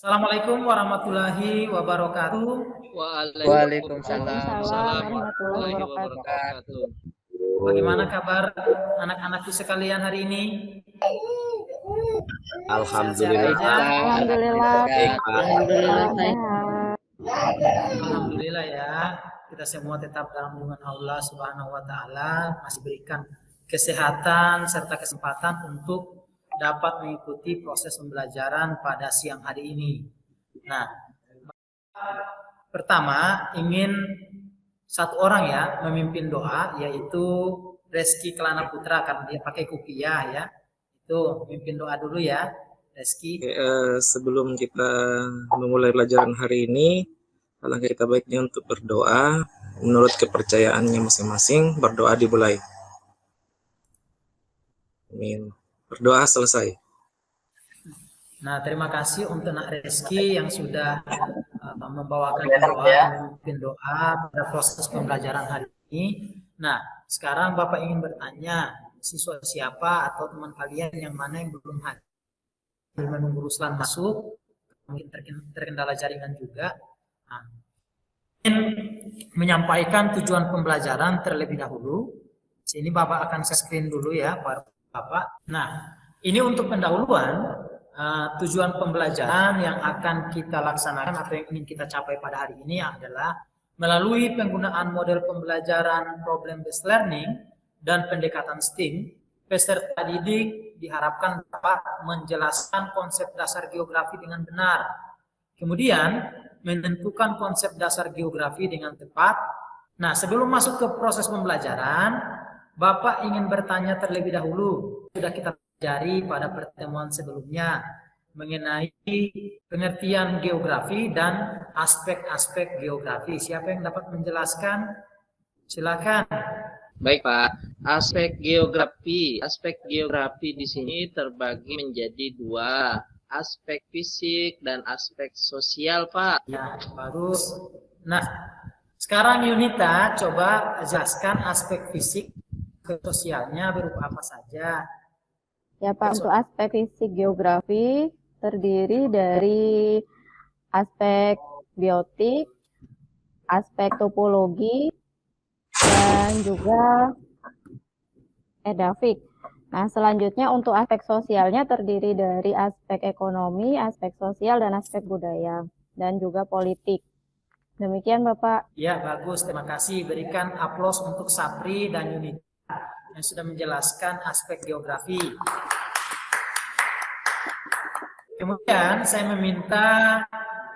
Assalamualaikum warahmatullahi wabarakatuh. Waalaikumsalam Waalaikumsalam warahmatullahi wabarakatuh. Bagaimana kabar anak-anakku sekalian hari ini? Alhamdulillah. Alhamdulillah. Alhamdulillah ya. Kita semua tetap dalam lindungan Allah Subhanahu wa taala, masih berikan kesehatan serta kesempatan untuk dapat mengikuti proses pembelajaran pada siang hari ini. Nah, pertama ingin satu orang ya memimpin doa, yaitu Reski Kelana Putra, karena dia pakai kopiah ya. Itu memimpin doa dulu ya, Reski. Sebelum kita memulai pelajaran hari ini, alangkah kita baiknya untuk berdoa menurut kepercayaannya masing-masing. Berdoa dimulai. Amin. Berdoa selesai. Nah, terima kasih untuk Nak Reski yang sudah membawakan doa, memimpin doa pada proses pembelajaran hari ini. Nah, sekarang Bapak ingin bertanya, siswa siapa atau teman kalian yang mana yang belum hadir menunggu Ruslan masuk, mungkin terkendala jaringan juga. Nah, ingin menyampaikan tujuan pembelajaran terlebih dahulu. Sini Bapak akan screen dulu ya, Bapak. Nah, ini untuk pendahuluan tujuan pembelajaran yang akan kita laksanakan atau yang ingin kita capai pada hari ini adalah melalui penggunaan model pembelajaran problem based learning dan pendekatan STEAM, peserta didik diharapkan dapat menjelaskan konsep dasar geografi dengan benar. Kemudian menentukan konsep dasar geografi dengan tepat. Nah, sebelum masuk ke proses pembelajaran, Bapak ingin bertanya terlebih dahulu, sudah kita pelajari pada pertemuan sebelumnya mengenai pengertian geografi dan aspek-aspek geografi. Siapa yang dapat menjelaskan? Silakan. Baik Pak, aspek geografi di sini terbagi menjadi dua, aspek fisik dan aspek sosial Pak. Ya, bagus. Nah, sekarang Yunita coba jelaskan aspek fisik ke sosialnya berupa apa saja. Ya Pak, untuk aspek fisik geografi terdiri dari aspek biotik, aspek topologi, dan juga edafik. Nah, selanjutnya untuk aspek sosialnya terdiri dari aspek ekonomi, aspek sosial, dan aspek budaya, dan juga politik. Demikian Bapak. Ya, bagus. Terima kasih. Berikan aplaus untuk Sapri dan Yunita yang sudah menjelaskan aspek geografi. Kemudian saya meminta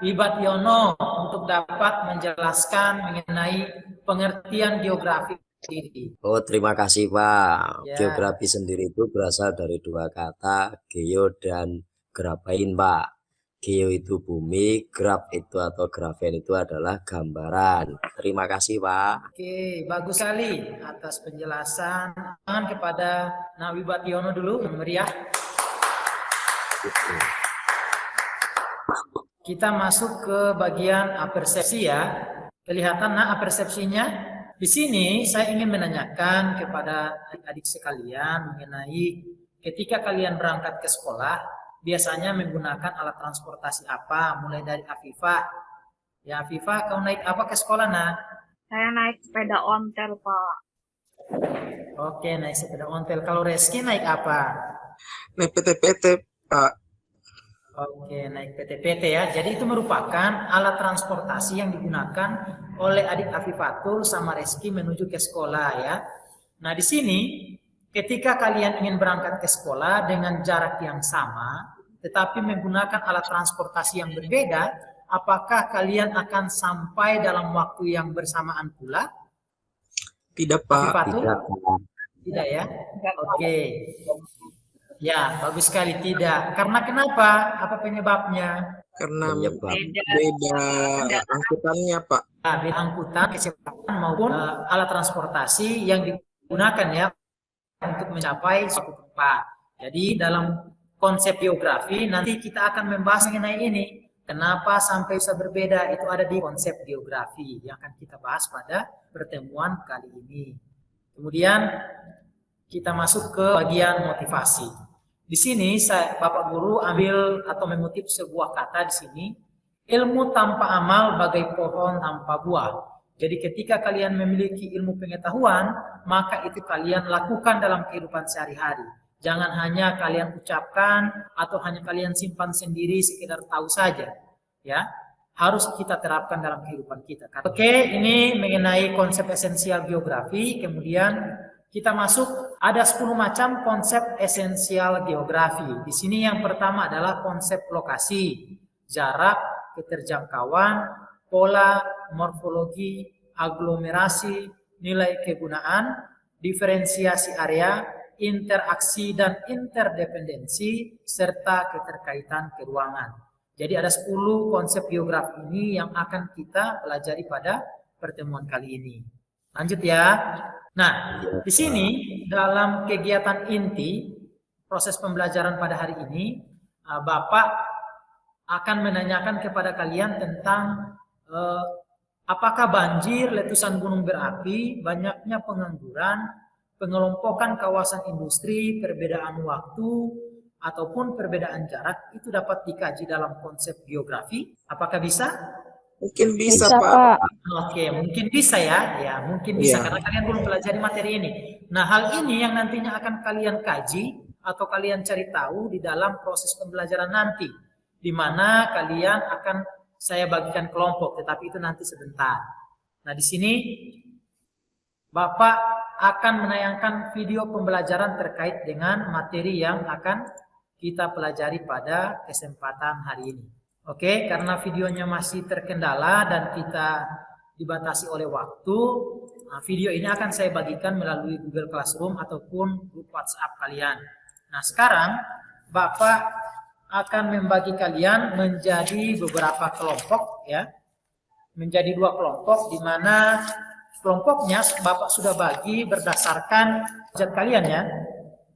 Ibat Yono untuk dapat menjelaskan mengenai pengertian geografi sendiri. Oh, terima kasih Pak. Ya. Geografi sendiri itu berasal dari dua kata, geo dan graphein Pak. Geo itu bumi, graf itu atau graphein itu adalah gambaran. Terima kasih Pak. Oke, bagus sekali atas penjelasan. Tangan kepada Nawibat Yono dulu, yang meriah. Kita masuk ke bagian apersepsi ya. Kelihatan apersepsinya? Di sini saya ingin menanyakan kepada adik-adik sekalian mengenai ketika kalian berangkat ke sekolah, biasanya menggunakan alat transportasi apa? Mulai dari Afifah. Ya, Afifah, kau naik apa ke sekolah, nak? Saya naik sepeda ontel, Pak. Oke, naik sepeda ontel. Kalau Reski naik apa? Naik PT-PT Pak. Oke, naik PT-PT ya. Jadi itu merupakan alat transportasi yang digunakan oleh adik Afifatul sama Reski menuju ke sekolah ya. Nah, di sini ketika kalian ingin berangkat ke sekolah dengan jarak yang sama, tetapi menggunakan alat transportasi yang berbeda, apakah kalian akan sampai dalam waktu yang bersamaan pula? Tidak Pak. Afifatul? Tidak ya? Oke. Ya, bagus sekali tidak. Karena kenapa? Apa penyebabnya? Karena Penyebab. beda angkutannya Pak. Nah, beda angkutan, kecepatan maupun alat transportasi yang digunakan ya untuk mencapai suatu tempat. Jadi dalam konsep geografi nanti kita akan membahas mengenai ini. Kenapa sampai bisa berbeda? Itu ada di konsep geografi yang akan kita bahas pada pertemuan kali ini. Kemudian kita masuk ke bagian motivasi. Di sini Bapak Guru ambil atau mengutip sebuah kata di sini, ilmu tanpa amal bagai pohon tanpa buah. Jadi ketika kalian memiliki ilmu pengetahuan, maka itu kalian lakukan dalam kehidupan sehari-hari. Jangan hanya kalian ucapkan atau hanya kalian simpan sendiri sekedar tahu saja. Ya, harus kita terapkan dalam kehidupan kita. Oke, ini mengenai konsep esensial geografi. Kemudian kita masuk, ada 10 macam konsep esensial geografi. Di sini yang pertama adalah konsep lokasi, jarak, keterjangkauan, pola, morfologi, aglomerasi, nilai kegunaan, diferensiasi area, interaksi dan interdependensi, serta keterkaitan keruangan. Jadi ada 10 konsep geografi ini yang akan kita pelajari pada pertemuan kali ini. Lanjut ya. Nah, di sini dalam kegiatan inti proses pembelajaran pada hari ini, Bapak akan menanyakan kepada kalian tentang apakah banjir, letusan gunung berapi, banyaknya pengangguran, pengelompokan kawasan industri, perbedaan waktu, ataupun perbedaan jarak itu dapat dikaji dalam konsep geografi. Apakah bisa? Mungkin bisa, Bisa, Pak. Pak. Oke, mungkin bisa ya. Ya, mungkin bisa Iya. karena kalian belum pelajari materi ini. Nah, hal ini yang nantinya akan kalian kaji atau kalian cari tahu di dalam proses pembelajaran nanti, di mana kalian akan saya bagikan kelompok, tetapi itu nanti sebentar. Nah, di sini Bapak akan menayangkan video pembelajaran terkait dengan materi yang akan kita pelajari pada kesempatan hari ini. Oke, karena videonya masih terkendala dan kita dibatasi oleh waktu, video ini akan saya bagikan melalui Google Classroom ataupun grup WhatsApp kalian. Nah, sekarang Bapak akan membagi kalian menjadi beberapa kelompok ya. Menjadi 2 kelompok di mana kelompoknya Bapak sudah bagi berdasarkan abjad kalian ya.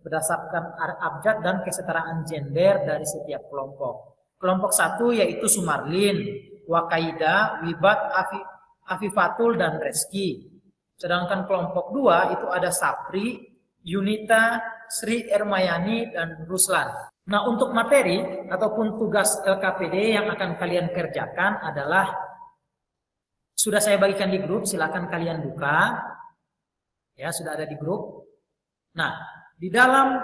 Berdasarkan abjad dan kesetaraan gender dari setiap kelompok. Kelompok 1 yaitu Sumarlin, Wakaida, Wibat, Afifatul, dan Reski. Sedangkan kelompok 2 itu ada Sapri, Yunita, Sri Ermayani, dan Ruslan. Nah, untuk materi ataupun tugas LKPD yang akan kalian kerjakan adalah sudah saya bagikan di grup, silakan kalian buka. Ya, sudah ada di grup. Nah, di dalam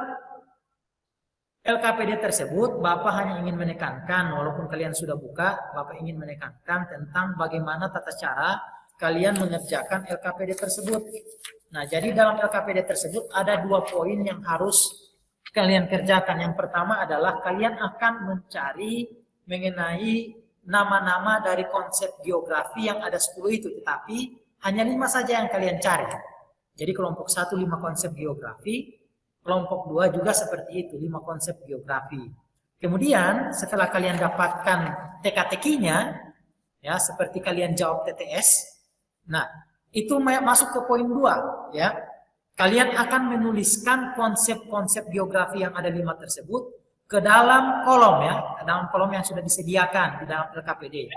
LKPD tersebut, Bapak hanya ingin menekankan, walaupun kalian sudah buka, Bapak ingin menekankan tentang bagaimana tata cara kalian mengerjakan LKPD tersebut. Nah, jadi dalam LKPD tersebut ada 2 poin yang harus kalian kerjakan. Yang pertama adalah kalian akan mencari mengenai nama-nama dari konsep geografi yang ada 10 itu, tetapi hanya 5 saja yang kalian cari. Jadi kelompok 1 5 konsep geografi, kelompok 2 juga seperti itu, 5 konsep geografi. Kemudian setelah kalian dapatkan teka-tekinya, ya seperti kalian jawab TTS, nah itu masuk ke poin 2 ya. Kalian akan menuliskan konsep-konsep geografi yang ada 5 tersebut ke dalam kolom ya, ke dalam kolom yang sudah disediakan di dalam LKPD.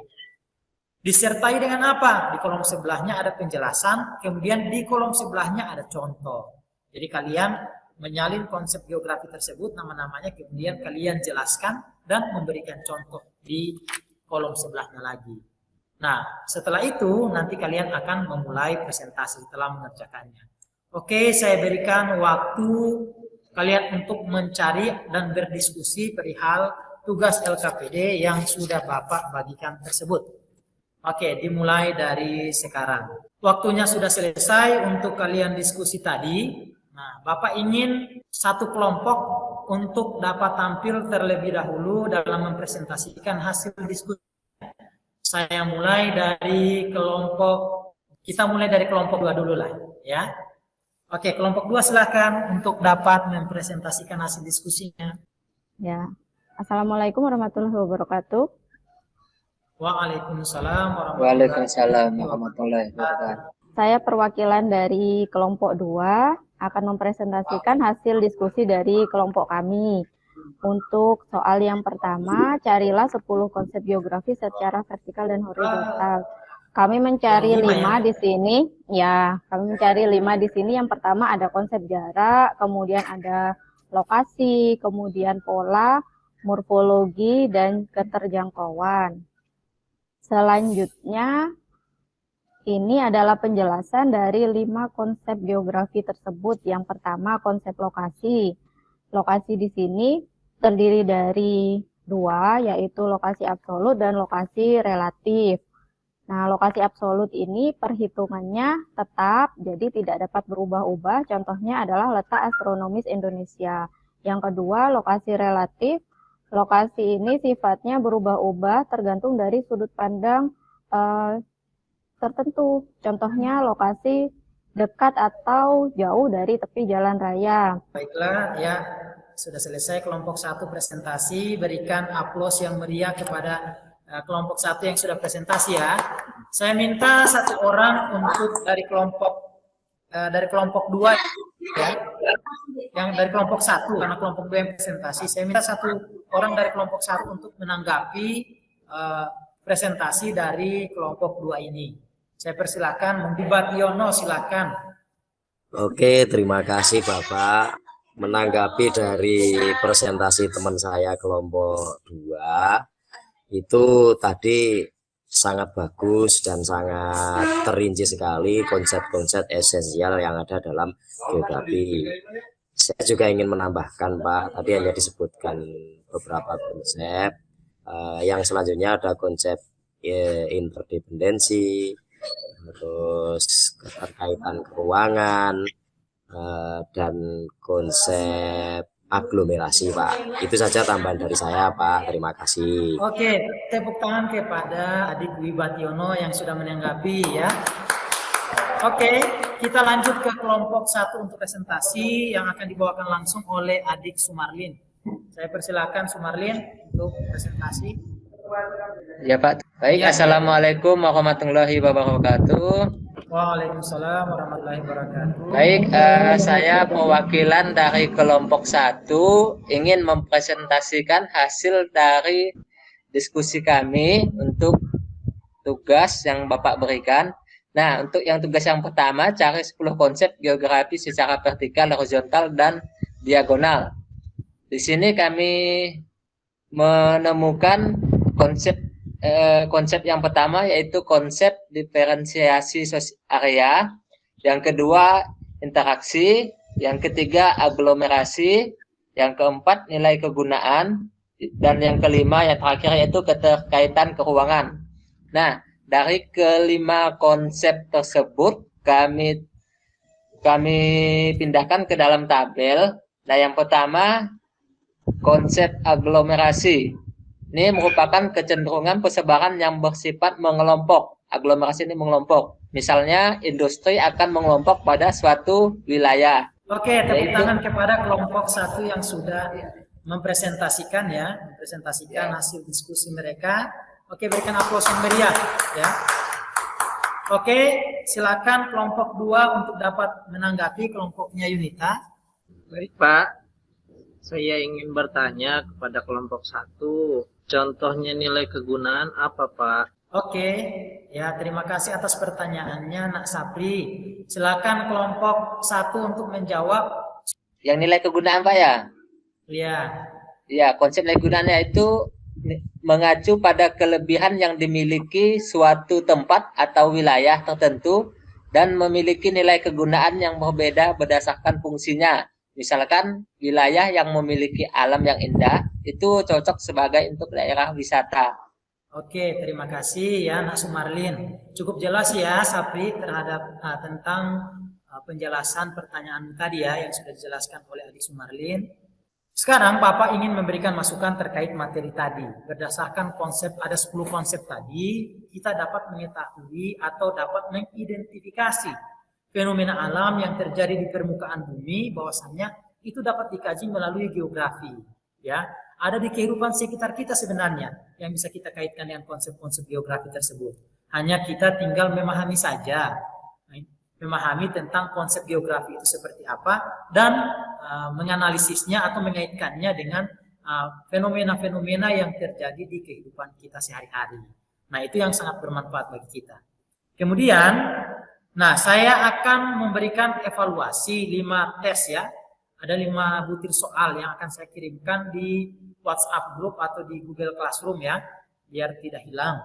Disertai dengan apa? Di kolom sebelahnya ada penjelasan, kemudian di kolom sebelahnya ada contoh. Jadi kalian menyalin konsep geografi tersebut, nama-namanya, kemudian kalian jelaskan dan memberikan contoh di kolom sebelahnya lagi. Nah, setelah itu nanti kalian akan memulai presentasi setelah mengerjakannya. Oke, saya berikan waktu kalian untuk mencari dan berdiskusi perihal tugas LKPD yang sudah Bapak bagikan tersebut. Oke, dimulai dari sekarang. Waktunya sudah selesai untuk kalian diskusi tadi. Nah, Bapak ingin satu kelompok untuk dapat tampil terlebih dahulu dalam mempresentasikan hasil diskusi. Saya mulai dari kita mulai dari kelompok 2 dulu lah, ya. Oke, kelompok 2 silakan untuk dapat mempresentasikan hasil diskusinya. Ya. Assalamualaikum warahmatullahi wabarakatuh. Waalaikumsalam warahmatullahi wabarakatuh. Saya perwakilan dari kelompok 2 akan mempresentasikan hasil diskusi dari kelompok kami. Untuk soal yang pertama, carilah 10 konsep geografi secara vertikal dan horizontal. Kami mencari 5 di sini. Ya, kami mencari 5 di sini. Yang pertama ada konsep jarak, kemudian ada lokasi, kemudian pola, morfologi, dan keterjangkauan. Selanjutnya, ini adalah penjelasan dari 5 konsep geografi tersebut. Yang pertama, konsep lokasi. Lokasi di sini terdiri dari 2, yaitu lokasi absolut dan lokasi relatif. Nah, lokasi absolut ini perhitungannya tetap, jadi tidak dapat berubah-ubah. Contohnya adalah letak astronomis Indonesia. Yang kedua, lokasi relatif. Lokasi ini sifatnya berubah-ubah tergantung dari sudut pandang tertentu. Contohnya lokasi dekat atau jauh dari tepi jalan raya. Baiklah, ya sudah selesai kelompok 1 presentasi. Berikan aplaus yang meriah kepada kelompok 1 yang sudah presentasi ya. Saya minta 1 orang untuk dari kelompok 2 ya. Yang dari kelompok 1 karena kelompok 2 yang presentasi. Saya minta 1 orang dari kelompok 1 untuk menanggapi presentasi dari kelompok 2 ini. Saya persilakan Bung Bationo, silakan. Oke, terima kasih Bapak. Menanggapi dari presentasi teman saya kelompok 2, itu tadi sangat bagus dan sangat terinci sekali konsep-konsep esensial yang ada dalam geografi. Saya juga ingin menambahkan Pak, tadi hanya disebutkan beberapa konsep. Yang selanjutnya ada konsep interdependensi, terus keterkaitan keuangan, dan konsep aglomerasi Pak. Itu saja tambahan dari saya Pak, terima kasih. Oke, tepuk tangan kepada adik Dwi Bationo yang sudah menanggapi ya. Oke, kita lanjut ke kelompok 1 untuk presentasi yang akan dibawakan langsung oleh adik Sumarlin. Saya persilakan Sumarlin untuk presentasi. Ya Pak. Baik, Ya. Assalamualaikum warahmatullahi wabarakatuh. Waalaikumsalam warahmatullahi wabarakatuh. Baik, saya perwakilan dari kelompok 1 ingin mempresentasikan hasil dari diskusi kami untuk tugas yang Bapak berikan. Nah, untuk yang tugas yang pertama, cari 10 konsep geografi secara vertikal, horizontal, dan diagonal. Di sini kami menemukan konsep yang pertama yaitu konsep diferensiasi area, yang kedua interaksi, yang ketiga aglomerasi, yang keempat nilai kegunaan, dan yang kelima yang terakhir yaitu keterkaitan keuangan. Nah, dari kelima konsep tersebut kami pindahkan ke dalam tabel. Nah, yang pertama konsep aglomerasi. Ini merupakan kecenderungan persebaran yang bersifat mengelompok. Aglomerasi ini mengelompok. Misalnya, industri akan mengelompok pada suatu wilayah. Oke, tepuk tangan kepada kelompok 1 yang sudah mempresentasikan hasil diskusi mereka. Oke, berikan aplaus yang meriah ya. Oke, silakan kelompok 2 untuk dapat menanggapi kelompoknya Yunita. Baik Pak, saya ingin bertanya kepada kelompok 1. Contohnya nilai kegunaan apa Pak? Oke, ya terima kasih atas pertanyaannya Nak Sapri. Silakan kelompok 1 untuk menjawab. Yang nilai kegunaan Pak ya? Ya. Ya, konsep nilai kegunaannya itu mengacu pada kelebihan yang dimiliki suatu tempat atau wilayah tertentu dan memiliki nilai kegunaan yang berbeda berdasarkan fungsinya. Misalkan wilayah yang memiliki alam yang indah itu cocok sebagai untuk daerah wisata. Oke, terima kasih ya Nak Sumarlin. Cukup jelas ya Sapri terhadap tentang penjelasan pertanyaan tadi ya yang sudah dijelaskan oleh adik Sumarlin. Sekarang Bapak ingin memberikan masukan terkait materi tadi. Berdasarkan konsep, ada 10 konsep tadi, kita dapat mengetahui atau dapat mengidentifikasi fenomena alam yang terjadi di permukaan bumi, bahwasannya itu dapat dikaji melalui geografi. Ya, ada di kehidupan sekitar kita sebenarnya yang bisa kita kaitkan dengan konsep-konsep geografi tersebut. Hanya kita tinggal memahami saja, memahami tentang konsep geografi itu seperti apa dan menganalisisnya atau mengaitkannya dengan fenomena-fenomena yang terjadi di kehidupan kita sehari-hari. Nah, itu yang sangat bermanfaat bagi kita. Kemudian, nah saya akan memberikan evaluasi 5 tes ya. ada 5 butir soal yang akan saya kirimkan di WhatsApp group atau di Google Classroom ya, biar tidak hilang.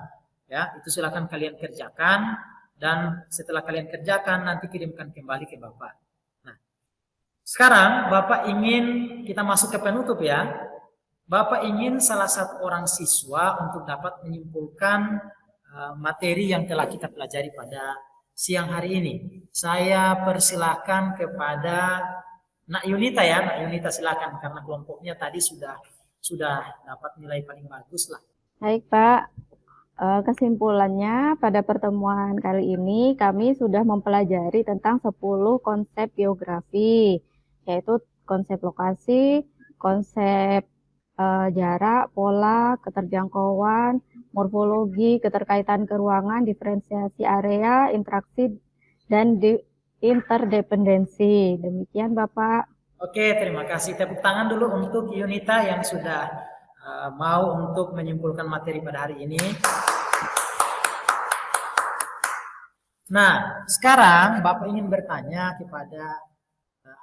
Ya, itu silakan kalian kerjakan dan setelah kalian kerjakan nanti kirimkan kembali ke Bapak. Nah, sekarang Bapak ingin kita masuk ke penutup ya. Bapak ingin salah satu orang siswa untuk dapat menyimpulkan materi yang telah kita pelajari pada siang hari ini. Saya persilahkan kepada Nak Yunita ya, Nak Yunita silakan karena kelompoknya tadi sudah dapat nilai paling bagus lah. Baik Pak, kesimpulannya pada pertemuan kali ini kami sudah mempelajari tentang 10 konsep geografi, yaitu konsep lokasi, konsep jarak, pola, keterjangkauan, morfologi, keterkaitan keruangan, diferensiasi area, interaksi, dan interdependensi. Demikian Bapak. Oke, terima kasih. Tepuk tangan dulu untuk Yunita yang sudah mau untuk menyimpulkan materi pada hari ini. Nah, sekarang Bapak ingin bertanya kepada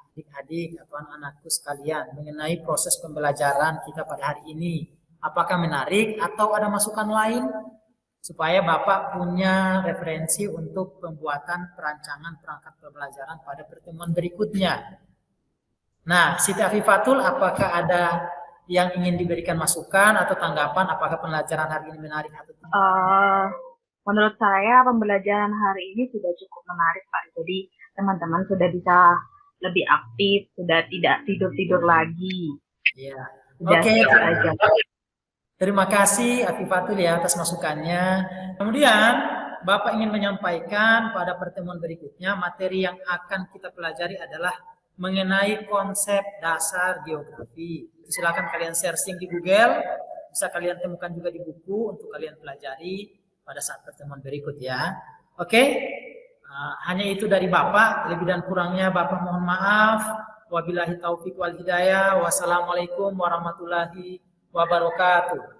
adik-adik atau anak-anakku sekalian mengenai proses pembelajaran kita pada hari ini. Apakah menarik atau ada masukan lain supaya Bapak punya referensi untuk pembuatan perancangan perangkat pembelajaran pada pertemuan berikutnya. Nah, Siti Afifatul, apakah ada yang ingin diberikan masukan atau tanggapan apakah pembelajaran hari ini menarik atau tidak? Menurut saya pembelajaran hari ini sudah cukup menarik Pak. Jadi teman-teman sudah bisa lebih aktif, sudah tidak tidur-tidur lagi. Ya. Oke. Terima kasih Afifatul ya atas masukannya. Kemudian Bapak ingin menyampaikan pada pertemuan berikutnya materi yang akan kita pelajari adalah mengenai konsep dasar geografi. Silakan kalian searching di Google, bisa kalian temukan juga di buku untuk kalian pelajari pada saat pertemuan berikut ya. Oke? Hanya itu dari Bapak, lebih dan kurangnya Bapak mohon maaf. Wabillahi taufiq wal hidayah. Wassalamualaikum warahmatullahi wabarakatuh.